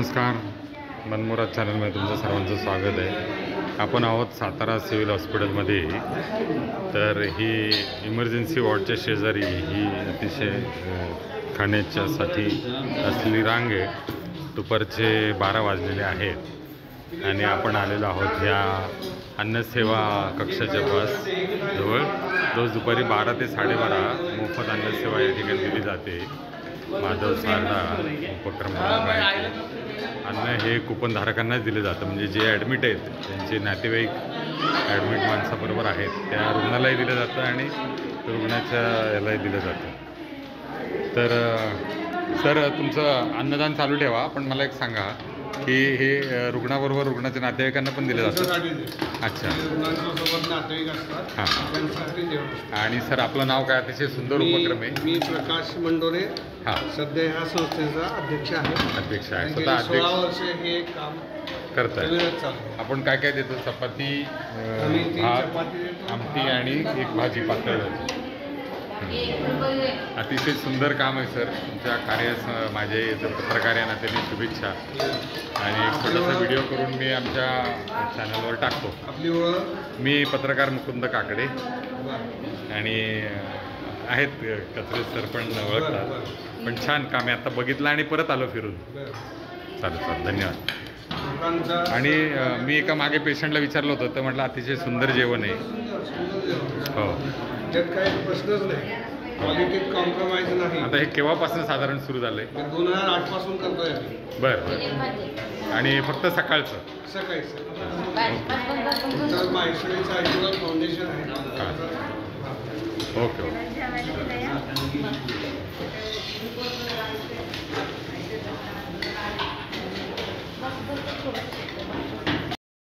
नमस्कार, मनमुराद चॅनलमध्ये तुमचं सर्वांचं स्वागत आहे। आपण आहोत सातारा सिव्हिल हॉस्पिटलमध्ये। तर ही इमर्जन्सी वॉर्डच्या शेजारी ही अतिशय खाण्याच्यासाठी असलेली रांग आहे। दुपारचे 12 वाजलेले आहेत आणि आपण आलेलो आहोत ह्या अन्नसेवा कक्षाच्या पास जवळ। रोज दुपारी 12 ते 12:30 मोफत अन्नसेवा या ठिकाणी दिली जाते। माधव सारडा उपक्रम आहे। अन्न हे कुपनधारकांनाच दिले जातं, म्हणजे जे ॲडमिट आहेत त्यांचे नातेवाईक ॲडमिट माणसाबरोबर आहेत त्या रुग्णालाही दिलं जातं आणि रुग्णाच्या यालाही दिलं जातं। तर सर, तुमचं अन्नदान चालू ठेवा, पण मला एक सांगा की हे रुग्णाबरोबर रुग्णाच्या नातेवाईकांना पण दिलं जातं? अच्छा, हां। आणि सर, आपलं नाव काय? अतिशय सुंदर उपक्रम आहे। मी प्रकाश मंडोरे, हां, सध्या ह्या संस्थेचा अध्यक्ष आहे। स्वतः 16 वर्ष हे काम करताय। आपण काय काय देतो? चपाती, भात, आमटी आणि एक भाजी पातळ। अतिशय सुंदर काम आहे सर तुमच्या कार्यास। माझे पत्रकार या नात्याने शुभेच्छा। आणि एक छोटासा व्हिडिओ करून मी आमच्या चॅनलवर टाकतो। आपली ओळख? मी पत्रकार मुकुंद काकडे आणि आहेत कचरे सर पण ओळखतात। पण छान काम आहे, आता बघितलं आणि परत आलो फिरून। चालेल, धन्यवाद। आणि मी एका मागे पेशंटला विचारलं होतं, तर म्हटलं अतिशय सुंदर जेवण आहे। हो, त्यात काही प्रश्नच नाही, क्वालिटीत कॉम्प्रोमाइज नाही। आता हे केव्हापासून साधारण सुरू झालंय? 2008 पासून करतोय आम्ही। बरं, आणि फक्त सकाळचं? सकाळी तर माहेश्वरी चॅरिटेबल फाउंडेशन आहे। ओके।